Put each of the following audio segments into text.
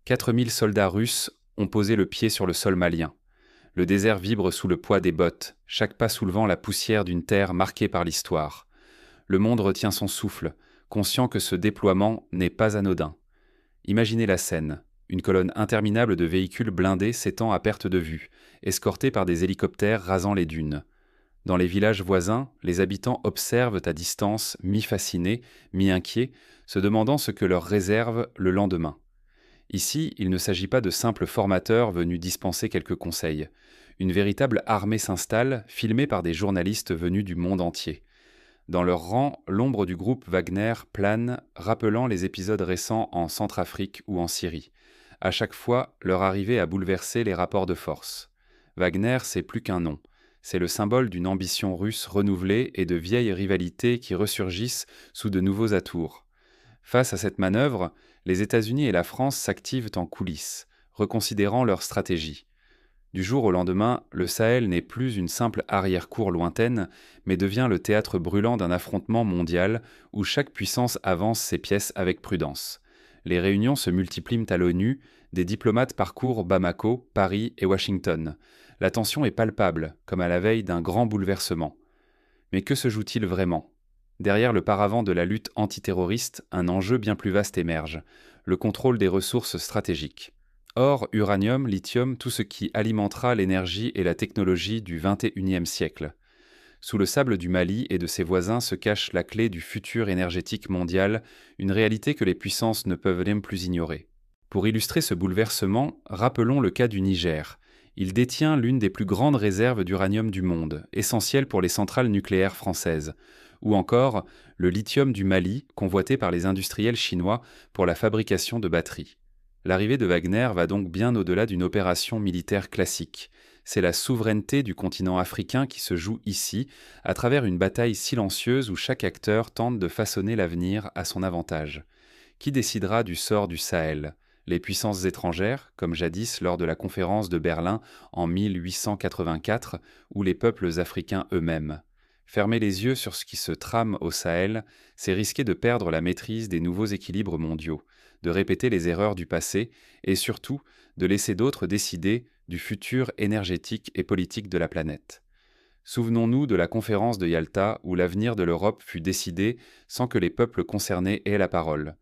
4000 soldats russes ont posé le pied sur le sol malien. Le désert vibre sous le poids des bottes, chaque pas soulevant la poussière d'une terre marquée par l'histoire. Le monde retient son souffle, conscient que ce déploiement n'est pas anodin. Imaginez la scène. Une colonne interminable de véhicules blindés s'étend à perte de vue, escortés par des hélicoptères rasant les dunes. Dans les villages voisins, les habitants observent à distance, mi-fascinés, mi-inquiets, se demandant ce que leur réserve le lendemain. Ici, il ne s'agit pas de simples formateurs venus dispenser quelques conseils. Une véritable armée s'installe, filmée par des journalistes venus du monde entier. Dans leur rang, l'ombre du groupe Wagner plane, rappelant les épisodes récents en Centrafrique ou en Syrie. À chaque fois, leur arrivée a bouleversé les rapports de force. Wagner, c'est plus qu'un nom. C'est le symbole d'une ambition russe renouvelée et de vieilles rivalités qui ressurgissent sous de nouveaux atours. Face à cette manœuvre, les États-Unis et la France s'activent en coulisses, reconsidérant leur stratégie. Du jour au lendemain, le Sahel n'est plus une simple arrière-cour lointaine, mais devient le théâtre brûlant d'un affrontement mondial où chaque puissance avance ses pièces avec prudence. Les réunions se multiplient à l'ONU, des diplomates parcourent Bamako, Paris et Washington. La tension est palpable, comme à la veille d'un grand bouleversement. Mais que se joue-t-il vraiment ? Derrière le paravent de la lutte antiterroriste, un enjeu bien plus vaste émerge, le contrôle des ressources stratégiques. Or, uranium, lithium, tout ce qui alimentera l'énergie et la technologie du XXIe siècle. Sous le sable du Mali et de ses voisins se cache la clé du futur énergétique mondial, une réalité que les puissances ne peuvent même plus ignorer. Pour illustrer ce bouleversement, rappelons le cas du Niger. Il détient l'une des plus grandes réserves d'uranium du monde, essentielle pour les centrales nucléaires françaises. Ou encore, le lithium du Mali, convoité par les industriels chinois pour la fabrication de batteries. L'arrivée de Wagner va donc bien au-delà d'une opération militaire classique. C'est la souveraineté du continent africain qui se joue ici, à travers une bataille silencieuse où chaque acteur tente de façonner l'avenir à son avantage. Qui décidera du sort du Sahel ? Les puissances étrangères, comme jadis lors de la conférence de Berlin en 1884, ou les peuples africains eux-mêmes ? Fermer les yeux sur ce qui se trame au Sahel, c'est risquer de perdre la maîtrise des nouveaux équilibres mondiaux, de répéter les erreurs du passé et surtout de laisser d'autres décider du futur énergétique et politique de la planète. Souvenons-nous de la conférence de Yalta où l'avenir de l'Europe fut décidé sans que les peuples concernés aient la parole.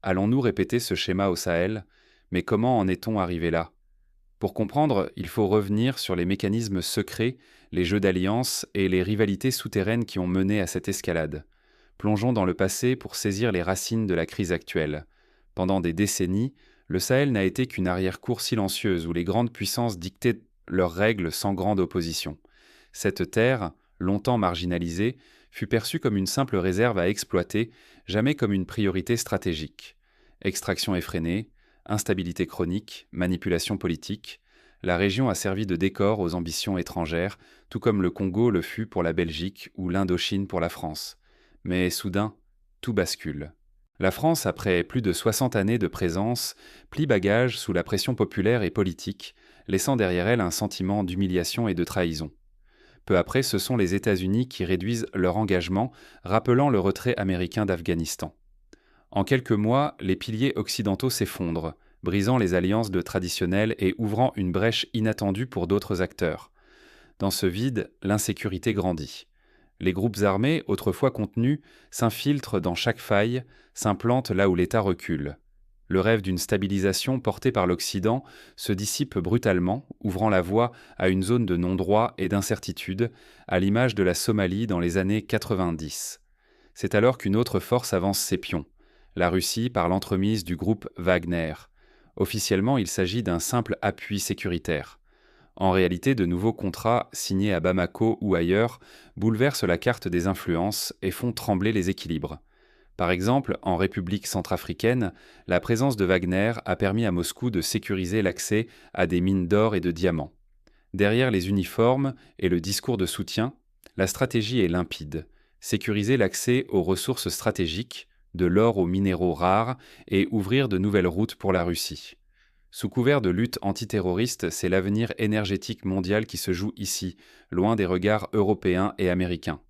Allons-nous répéter ce schéma au Sahel ? Mais comment en est-on arrivé là ? Pour comprendre, il faut revenir sur les mécanismes secrets, les jeux d'alliance et les rivalités souterraines qui ont mené à cette escalade. Plongeons dans le passé pour saisir les racines de la crise actuelle. Pendant des décennies, le Sahel n'a été qu'une arrière-cour silencieuse où les grandes puissances dictaient leurs règles sans grande opposition. Cette terre, longtemps marginalisée, fut perçue comme une simple réserve à exploiter, jamais comme une priorité stratégique. Extraction effrénée, instabilité chronique, manipulation politique, la région a servi de décor aux ambitions étrangères, tout comme le Congo le fut pour la Belgique ou l'Indochine pour la France. Mais soudain, tout bascule. La France, après plus de 60 années de présence, plie bagage sous la pression populaire et politique, laissant derrière elle un sentiment d'humiliation et de trahison. Peu après, ce sont les États-Unis qui réduisent leur engagement, rappelant le retrait américain d'Afghanistan. En quelques mois, les piliers occidentaux s'effondrent, brisant les alliances de traditionnelles et ouvrant une brèche inattendue pour d'autres acteurs. Dans ce vide, l'insécurité grandit. Les groupes armés, autrefois contenus, s'infiltrent dans chaque faille, s'implantent là où l'État recule. Le rêve d'une stabilisation porté par l'Occident se dissipe brutalement, ouvrant la voie à une zone de non-droit et d'incertitude, à l'image de la Somalie dans les années 90. C'est alors qu'une autre force avance ses pions, la Russie par l'entremise du groupe Wagner. Officiellement, il s'agit d'un simple appui sécuritaire. En réalité, de nouveaux contrats, signés à Bamako ou ailleurs, bouleversent la carte des influences et font trembler les équilibres. Par exemple, en République centrafricaine, la présence de Wagner a permis à Moscou de sécuriser l'accès à des mines d'or et de diamants. Derrière les uniformes et le discours de soutien, la stratégie est limpide. Sécuriser l'accès aux ressources stratégiques, de l'or aux minéraux rares, et ouvrir de nouvelles routes pour la Russie. Sous couvert de lutte antiterroriste, c'est l'avenir énergétique mondial qui se joue ici, loin des regards européens et américains.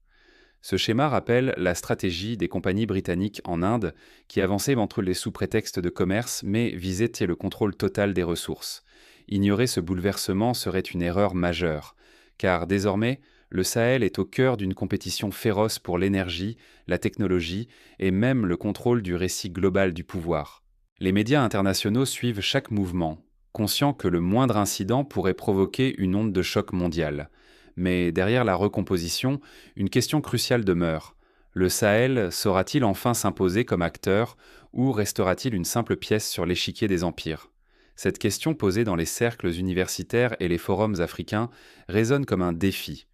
Ce schéma rappelle la stratégie des compagnies britanniques en Inde, qui avançaient entre les sous prétexte de commerce, mais visaient le contrôle total des ressources. Ignorer ce bouleversement serait une erreur majeure, car désormais, le Sahel est au cœur d'une compétition féroce pour l'énergie, la technologie et même le contrôle du récit global du pouvoir. Les médias internationaux suivent chaque mouvement, conscients que le moindre incident pourrait provoquer une onde de choc mondiale. Mais derrière la recomposition, une question cruciale demeure. Le Sahel saura-t-il enfin s'imposer comme acteur ou restera-t-il une simple pièce sur l'échiquier des empires? Cette question posée dans les cercles universitaires et les forums africains résonne comme un défi.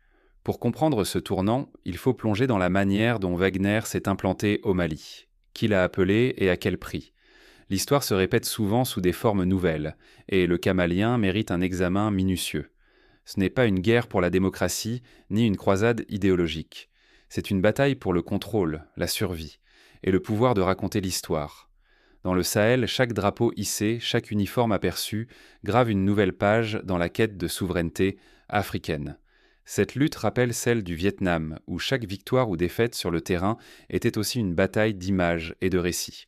Pour comprendre ce tournant, il faut plonger dans la manière dont Wagner s'est implanté au Mali. Qui l'a appelé et à quel prix? L'histoire se répète souvent sous des formes nouvelles, et le cas malien mérite un examen minutieux. Ce n'est pas une guerre pour la démocratie, ni une croisade idéologique. C'est une bataille pour le contrôle, la survie, et le pouvoir de raconter l'histoire. Dans le Sahel, chaque drapeau hissé, chaque uniforme aperçu, grave une nouvelle page dans la quête de souveraineté africaine. Cette lutte rappelle celle du Vietnam, où chaque victoire ou défaite sur le terrain était aussi une bataille d'images et de récits.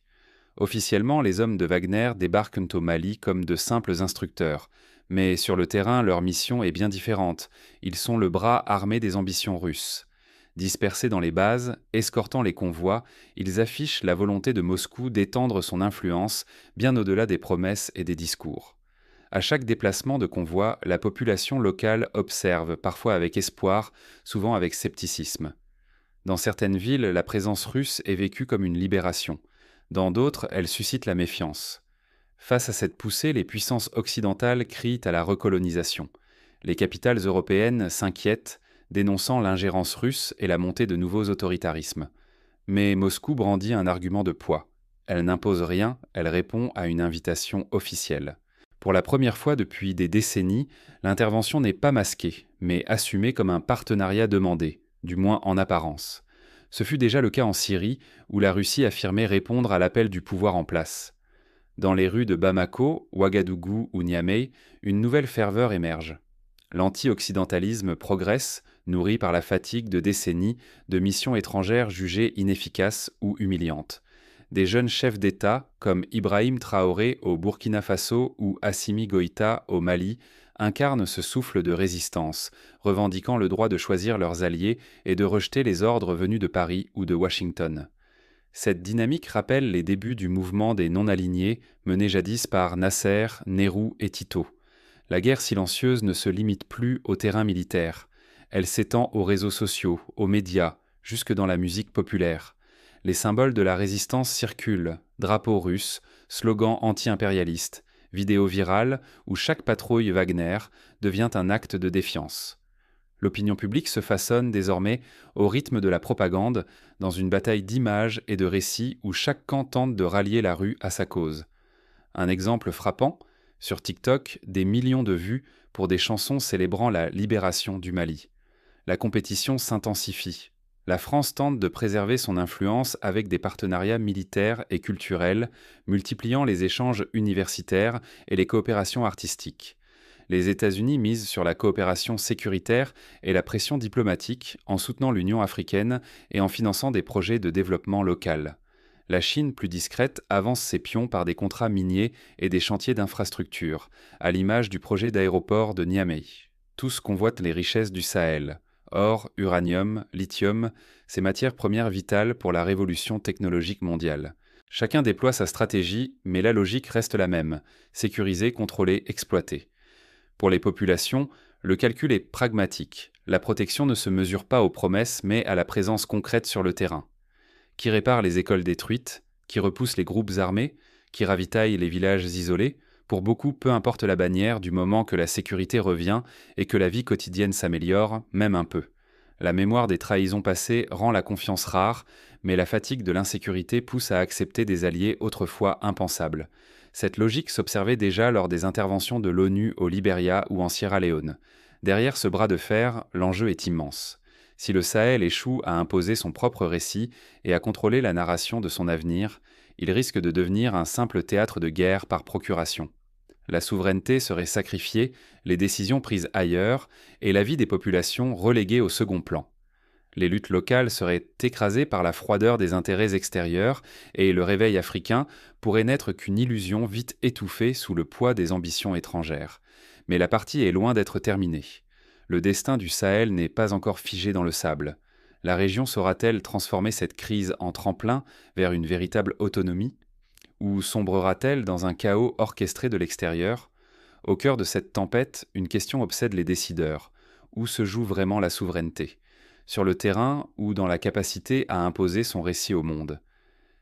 Officiellement, les hommes de Wagner débarquent au Mali comme de simples instructeurs, mais sur le terrain, leur mission est bien différente. Ils sont le bras armé des ambitions russes. Dispersés dans les bases, escortant les convois, ils affichent la volonté de Moscou d'étendre son influence bien au-delà des promesses et des discours. À chaque déplacement de convoi, la population locale observe, parfois avec espoir, souvent avec scepticisme. Dans certaines villes, la présence russe est vécue comme une libération. Dans d'autres, elle suscite la méfiance. Face à cette poussée, les puissances occidentales crient à la recolonisation. Les capitales européennes s'inquiètent, dénonçant l'ingérence russe et la montée de nouveaux autoritarismes. Mais Moscou brandit un argument de poids. Elle n'impose rien, elle répond à une invitation officielle. Pour la première fois depuis des décennies, l'intervention n'est pas masquée, mais assumée comme un partenariat demandé, du moins en apparence. Ce fut déjà le cas en Syrie, où la Russie affirmait répondre à l'appel du pouvoir en place. Dans les rues de Bamako, Ouagadougou ou Niamey, une nouvelle ferveur émerge. L'anti-occidentalisme progresse, nourri par la fatigue de décennies de missions étrangères jugées inefficaces ou humiliantes. Des jeunes chefs d'État, comme Ibrahim Traoré au Burkina Faso ou Assimi Goïta au Mali, incarnent ce souffle de résistance, revendiquant le droit de choisir leurs alliés et de rejeter les ordres venus de Paris ou de Washington. Cette dynamique rappelle les débuts du mouvement des non-alignés mené jadis par Nasser, Nehru et Tito. La guerre silencieuse ne se limite plus au terrain militaire. Elle s'étend aux réseaux sociaux, aux médias, jusque dans la musique populaire. Les symboles de la résistance circulent, drapeaux russes, slogans anti-impérialistes, vidéos virales où chaque patrouille Wagner devient un acte de défiance. L'opinion publique se façonne désormais au rythme de la propagande, dans une bataille d'images et de récits où chaque camp tente de rallier la rue à sa cause. Un exemple frappant, sur TikTok, des millions de vues pour des chansons célébrant la libération du Mali. La compétition s'intensifie. La France tente de préserver son influence avec des partenariats militaires et culturels, multipliant les échanges universitaires et les coopérations artistiques. Les États-Unis misent sur la coopération sécuritaire et la pression diplomatique en soutenant l'Union africaine et en finançant des projets de développement local. La Chine, plus discrète, avance ses pions par des contrats miniers et des chantiers d'infrastructures, à l'image du projet d'aéroport de Niamey. Tous convoitent les richesses du Sahel. Or, uranium, lithium, ces matières premières vitales pour la révolution technologique mondiale. Chacun déploie sa stratégie, mais la logique reste la même: sécuriser, contrôler, exploiter. Pour les populations, le calcul est pragmatique. La protection ne se mesure pas aux promesses, mais à la présence concrète sur le terrain. Qui répare les écoles détruites, qui repousse les groupes armés, qui ravitaille les villages isolés, pour beaucoup, peu importe la bannière du moment que la sécurité revient et que la vie quotidienne s'améliore, même un peu. La mémoire des trahisons passées rend la confiance rare, mais la fatigue de l'insécurité pousse à accepter des alliés autrefois impensables. Cette logique s'observait déjà lors des interventions de l'ONU au Libéria ou en Sierra Leone. Derrière ce bras de fer, l'enjeu est immense. Si le Sahel échoue à imposer son propre récit et à contrôler la narration de son avenir, il risque de devenir un simple théâtre de guerre par procuration. La souveraineté serait sacrifiée, les décisions prises ailleurs et la vie des populations reléguée au second plan. Les luttes locales seraient écrasées par la froideur des intérêts extérieurs et le réveil africain pourrait n'être qu'une illusion vite étouffée sous le poids des ambitions étrangères. Mais la partie est loin d'être terminée. Le destin du Sahel n'est pas encore figé dans le sable. La région saura-t-elle transformer cette crise en tremplin vers une véritable autonomie? Ou sombrera-t-elle dans un chaos orchestré de l'extérieur? Au cœur de cette tempête, une question obsède les décideurs. Où se joue vraiment la souveraineté? Sur le terrain ou dans la capacité à imposer son récit au monde?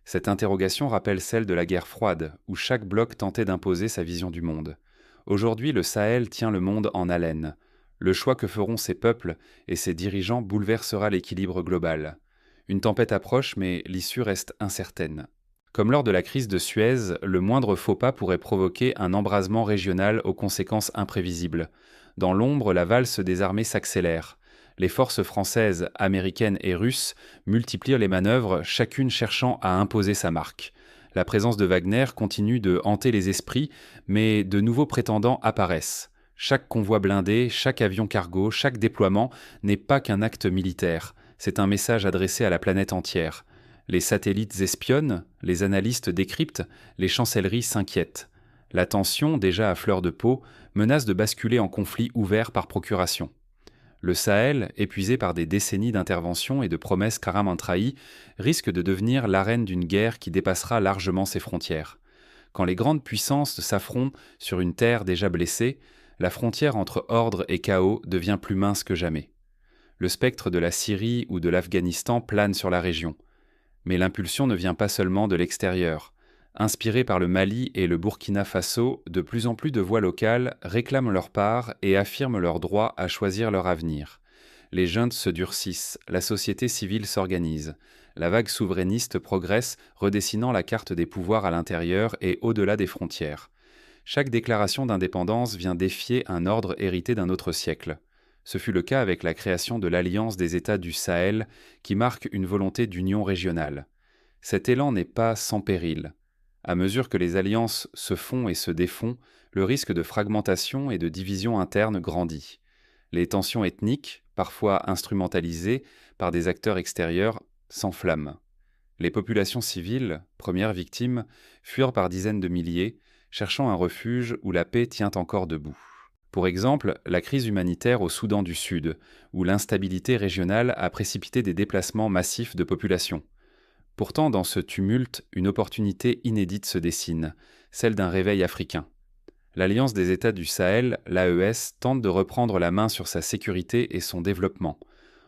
Cette interrogation rappelle celle de la guerre froide, où chaque bloc tentait d'imposer sa vision du monde. Aujourd'hui, le Sahel tient le monde en haleine. Le choix que feront ces peuples et ses dirigeants bouleversera l'équilibre global. Une tempête approche, mais l'issue reste incertaine. Comme lors de la crise de Suez, le moindre faux pas pourrait provoquer un embrasement régional aux conséquences imprévisibles. Dans l'ombre, la valse des armées s'accélère. Les forces françaises, américaines et russes multiplient les manœuvres, chacune cherchant à imposer sa marque. La présence de Wagner continue de hanter les esprits, mais de nouveaux prétendants apparaissent. Chaque convoi blindé, chaque avion cargo, chaque déploiement n'est pas qu'un acte militaire. C'est un message adressé à la planète entière. Les satellites espionnent, les analystes décryptent, les chancelleries s'inquiètent. La tension, déjà à fleur de peau, menace de basculer en conflit ouvert par procuration. Le Sahel, épuisé par des décennies d'interventions et de promesses carrément trahies, risque de devenir l'arène d'une guerre qui dépassera largement ses frontières. Quand les grandes puissances s'affrontent sur une terre déjà blessée, la frontière entre ordre et chaos devient plus mince que jamais. Le spectre de la Syrie ou de l'Afghanistan plane sur la région. Mais l'impulsion ne vient pas seulement de l'extérieur. Inspirés par le Mali et le Burkina Faso, de plus en plus de voix locales réclament leur part et affirment leur droit à choisir leur avenir. Les juntes se durcissent, la société civile s'organise. La vague souverainiste progresse, redessinant la carte des pouvoirs à l'intérieur et au-delà des frontières. Chaque déclaration d'indépendance vient défier un ordre hérité d'un autre siècle. Ce fut le cas avec la création de l'Alliance des États du Sahel, qui marque une volonté d'union régionale. Cet élan n'est pas sans péril. À mesure que les alliances se font et se défont, le risque de fragmentation et de division interne grandit. Les tensions ethniques, parfois instrumentalisées par des acteurs extérieurs, s'enflamment. Les populations civiles, premières victimes, fuirent par dizaines de milliers, cherchant un refuge où la paix tient encore debout. Pour exemple, la crise humanitaire au Soudan du Sud, où l'instabilité régionale a précipité des déplacements massifs de population. Pourtant, dans ce tumulte, une opportunité inédite se dessine, celle d'un réveil africain. L'Alliance des États du Sahel, l'AES, tente de reprendre la main sur sa sécurité et son développement.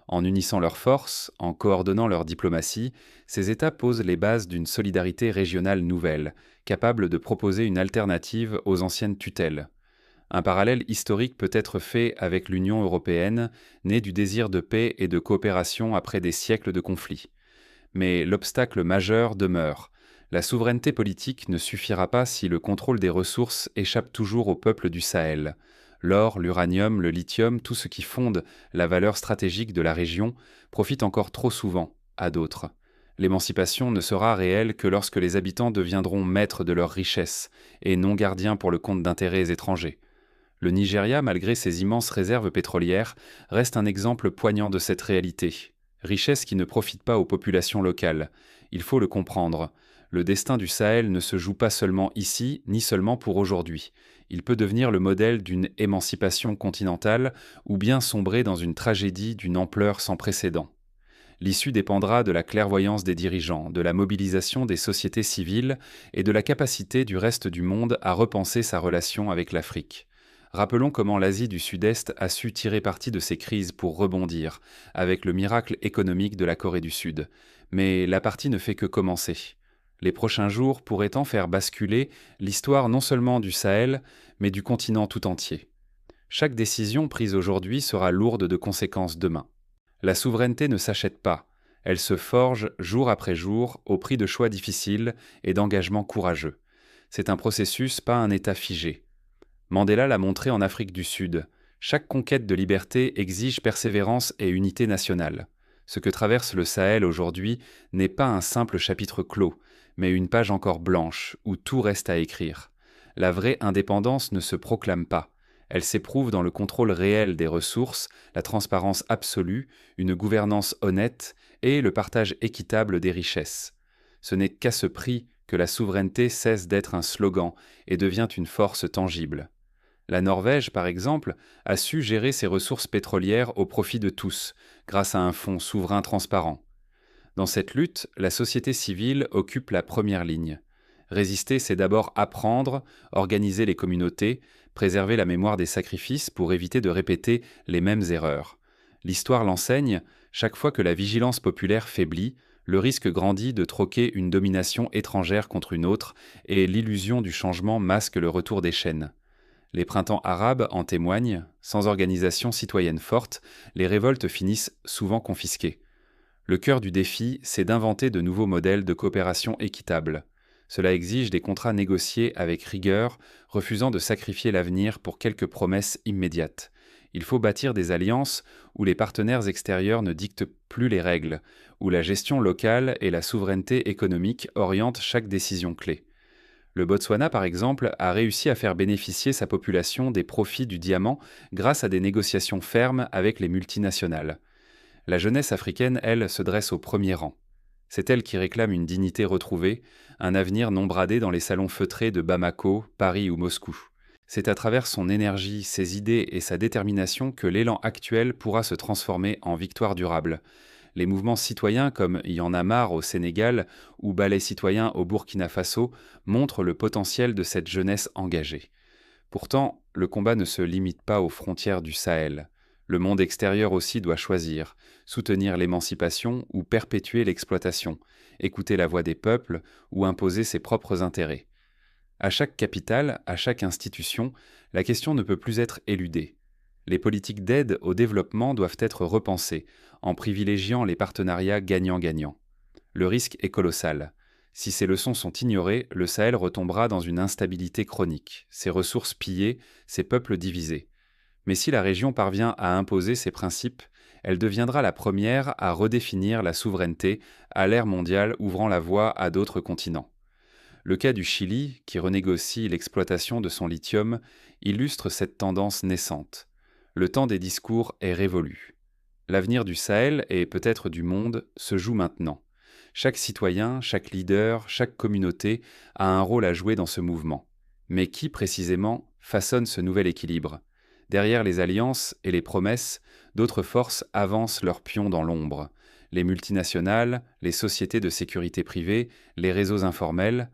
En unissant leurs forces, en coordonnant leur diplomatie, ces États posent les bases d'une solidarité régionale nouvelle, capable de proposer une alternative aux anciennes tutelles. Un parallèle historique peut être fait avec l'Union européenne, née du désir de paix et de coopération après des siècles de conflits. Mais l'obstacle majeur demeure. La souveraineté politique ne suffira pas si le contrôle des ressources échappe toujours au peuple du Sahel. L'or, l'uranium, le lithium, tout ce qui fonde la valeur stratégique de la région, profite encore trop souvent à d'autres. L'émancipation ne sera réelle que lorsque les habitants deviendront maîtres de leurs richesses et non gardiens pour le compte d'intérêts étrangers. Le Nigeria, malgré ses immenses réserves pétrolières, reste un exemple poignant de cette réalité. Richesse qui ne profite pas aux populations locales. Il faut le comprendre. Le destin du Sahel ne se joue pas seulement ici, ni seulement pour aujourd'hui. Il peut devenir le modèle d'une émancipation continentale ou bien sombrer dans une tragédie d'une ampleur sans précédent. L'issue dépendra de la clairvoyance des dirigeants, de la mobilisation des sociétés civiles et de la capacité du reste du monde à repenser sa relation avec l'Afrique. Rappelons comment l'Asie du Sud-Est a su tirer parti de ces crises pour rebondir, avec le miracle économique de la Corée du Sud. Mais la partie ne fait que commencer. Les prochains jours pourraient en faire basculer l'histoire non seulement du Sahel, mais du continent tout entier. Chaque décision prise aujourd'hui sera lourde de conséquences demain. La souveraineté ne s'achète pas, elle se forge jour après jour au prix de choix difficiles et d'engagements courageux. C'est un processus, pas un état figé. Mandela l'a montré en Afrique du Sud. Chaque conquête de liberté exige persévérance et unité nationale. Ce que traverse le Sahel aujourd'hui n'est pas un simple chapitre clos, mais une page encore blanche où tout reste à écrire. La vraie indépendance ne se proclame pas, Elle s'éprouve dans le contrôle réel des ressources, la transparence absolue, une gouvernance honnête et le partage équitable des richesses. Ce n'est qu'à ce prix que la souveraineté cesse d'être un slogan et devient une force tangible. La Norvège, par exemple, a su gérer ses ressources pétrolières au profit de tous, grâce à un fonds souverain transparent. Dans cette lutte, la société civile occupe la première ligne. Résister, c'est d'abord apprendre, organiser les communautés, préserver la mémoire des sacrifices pour éviter de répéter les mêmes erreurs. L'histoire l'enseigne, chaque fois que la vigilance populaire faiblit, le risque grandit de troquer une domination étrangère contre une autre, et l'illusion du changement masque le retour des chaînes. Les printemps arabes en témoignent, sans organisation citoyenne forte, les révoltes finissent souvent confisquées. Le cœur du défi, c'est d'inventer de nouveaux modèles de coopération équitable. Cela exige des contrats négociés avec rigueur, refusant de sacrifier l'avenir pour quelques promesses immédiates. Il faut bâtir des alliances où les partenaires extérieurs ne dictent plus les règles, où la gestion locale et la souveraineté économique orientent chaque décision clé. Le Botswana, par exemple, a réussi à faire bénéficier sa population des profits du diamant grâce à des négociations fermes avec les multinationales. La jeunesse africaine, elle, se dresse au premier rang. C'est elle qui réclame une dignité retrouvée, un avenir non bradé dans les salons feutrés de Bamako, Paris ou Moscou. C'est à travers son énergie, ses idées et sa détermination que l'élan actuel pourra se transformer en victoire durable. Les mouvements citoyens comme Y en a marre au Sénégal ou Balai citoyen au Burkina Faso montrent le potentiel de cette jeunesse engagée. Pourtant, le combat ne se limite pas aux frontières du Sahel. Le monde extérieur aussi doit choisir, soutenir l'émancipation ou perpétuer l'exploitation, écouter la voix des peuples ou imposer ses propres intérêts. À chaque capitale, à chaque institution, la question ne peut plus être éludée. Les politiques d'aide au développement doivent être repensées, en privilégiant les partenariats gagnant-gagnant. Le risque est colossal. Si ces leçons sont ignorées, le Sahel retombera dans une instabilité chronique, ses ressources pillées, ses peuples divisés. Mais si la région parvient à imposer ses principes, elle deviendra la première à redéfinir la souveraineté à l'ère mondiale ouvrant la voie à d'autres continents. Le cas du Chili, qui renégocie l'exploitation de son lithium, illustre cette tendance naissante. Le temps des discours est révolu. L'avenir du Sahel et peut-être du monde se joue maintenant. Chaque citoyen, chaque leader, chaque communauté a un rôle à jouer dans ce mouvement. Mais qui, précisément, façonne ce nouvel équilibre ? Derrière les alliances et les promesses, d'autres forces avancent leurs pions dans l'ombre. Les multinationales, les sociétés de sécurité privée, les réseaux informels,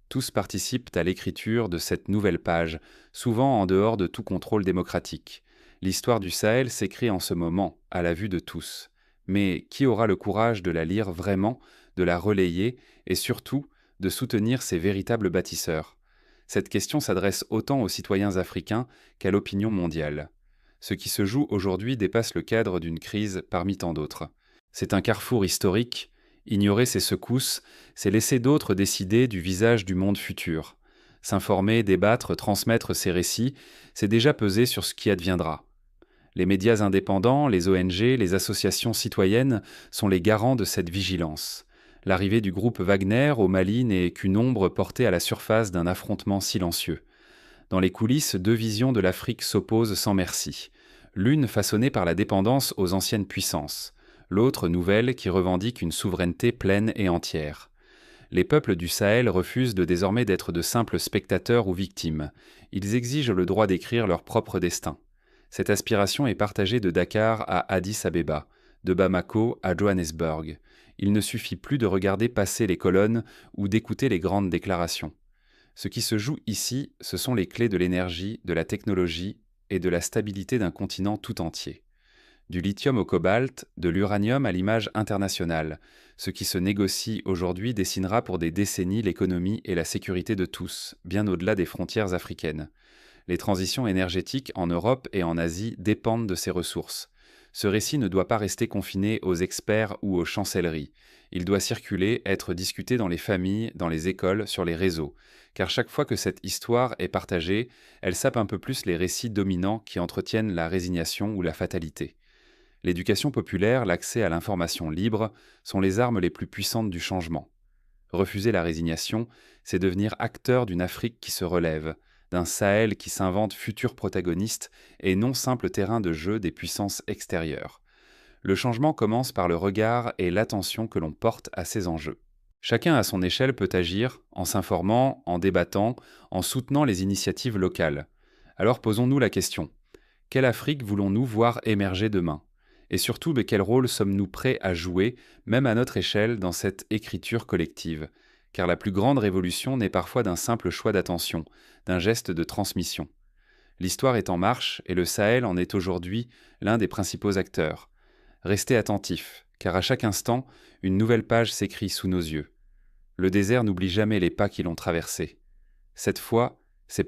tous participent à l'écriture de cette nouvelle page, souvent en dehors de tout contrôle démocratique. L'histoire du Sahel s'écrit en ce moment, à la vue de tous. Mais qui aura le courage de la lire vraiment, de la relayer et surtout de soutenir ses véritables bâtisseurs ? Cette question s'adresse autant aux citoyens africains qu'à l'opinion mondiale. Ce qui se joue aujourd'hui dépasse le cadre d'une crise parmi tant d'autres. C'est un carrefour historique. Ignorer ces secousses, c'est laisser d'autres décider du visage du monde futur. S'informer, débattre, transmettre ces récits, c'est déjà peser sur ce qui adviendra. Les médias indépendants, les ONG, les associations citoyennes sont les garants de cette vigilance. L'arrivée du groupe Wagner au Mali n'est qu'une ombre portée à la surface d'un affrontement silencieux. Dans les coulisses, deux visions de l'Afrique s'opposent sans merci. L'une façonnée par la dépendance aux anciennes puissances, l'autre nouvelle qui revendique une souveraineté pleine et entière. Les peuples du Sahel refusent désormais d'être de simples spectateurs ou victimes. Ils exigent le droit d'écrire leur propre destin. Cette aspiration est partagée de Dakar à Addis Abeba, de Bamako à Johannesburg. Il ne suffit plus de regarder passer les colonnes ou d'écouter les grandes déclarations. Ce qui se joue ici, ce sont les clés de l'énergie, de la technologie et de la stabilité d'un continent tout entier. Du lithium au cobalt, de l'uranium à l'image internationale. Ce qui se négocie aujourd'hui dessinera pour des décennies l'économie et la sécurité de tous, bien au-delà des frontières africaines. Les transitions énergétiques en Europe et en Asie dépendent de ces ressources. Ce récit ne doit pas rester confiné aux experts ou aux chancelleries. Il doit circuler, être discuté dans les familles, dans les écoles, sur les réseaux. Car chaque fois que cette histoire est partagée, elle sape un peu plus les récits dominants qui entretiennent la résignation ou la fatalité. L'éducation populaire, l'accès à l'information libre, sont les armes les plus puissantes du changement. Refuser la résignation, c'est devenir acteur d'une Afrique qui se relève, d'un Sahel qui s'invente futur protagoniste et non simple terrain de jeu des puissances extérieures. Le changement commence par le regard et l'attention que l'on porte à ces enjeux. Chacun à son échelle peut agir en s'informant, en débattant, en soutenant les initiatives locales. Alors posons-nous la question: quelle Afrique voulons-nous voir émerger demain? Et surtout, mais quel rôle sommes-nous prêts à jouer, même à notre échelle, dans cette écriture collective? Car la plus grande révolution naît parfois d'un simple choix d'attention, d'un geste de transmission. L'histoire est en marche et le Sahel en est aujourd'hui l'un des principaux acteurs. Restez attentifs, car à chaque instant, une nouvelle page s'écrit sous nos yeux. Le désert n'oublie jamais les pas qui l'ont traversé. Cette fois, c'est